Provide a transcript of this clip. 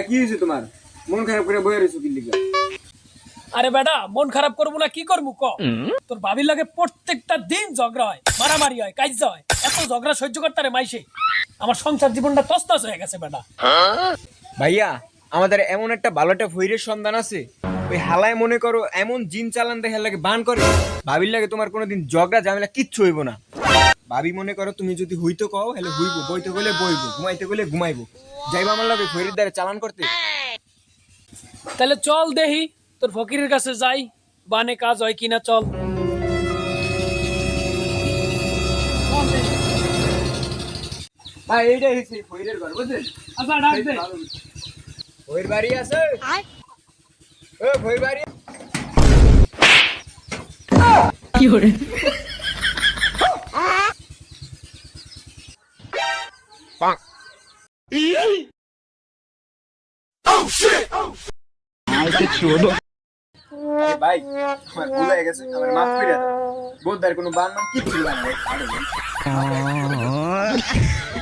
কি হয়েছে তোমার? মন খারাপ করে বয়ে রয়েছো কি লিগা? আরে বেটা মন খারাপ করবো না কি করবো ক তোর ভাবির লাগে প্রত্যেকটা দিন ঝগড়া হয় মারামারি হয় কাইজা হয় এত ঝগড়া সহ্য করতে রে মাইসে আমার সংসার জীবনটা তছনছ হয়ে গেছে বেটা। ভাইয়া, আমাদের এমন একটা ভালো একটা ভৈরের সন্ধান আছে। ওই হালায় মনে করো এমন জিন চালান দেখে লাগে বান করে। ভাবির লাগে তোমার কোনোদিন ঝগড়া ঝামেলা কিচ্ছু হইব না। ভাবি মনে করো তুমি যদি হইতো কও হলে হইব, বইতে গেলে বইবো, ঘুমাইতে গেলে ঘুমাইবো। যাইবা আমার লাগে ভৈরের দ্বারা চালান করতে। তাহলে চল দেহি তোর ফকিরের কাছে যাই বানে কাজ হয় কিনা চল। ভাই এইটাই হচ্ছে ভৈরের ঘর, বুঝলেন? আচ্ছা ডাক দে। ভৈর বাড়ি আছে? ও ভৈর বাড়ি। আরে ভাই, আমার ভুল হয়ে গেছে, আমার মাফ করে দাও। বোধদার কোনো বান মান কিচ্ছু লাগে না।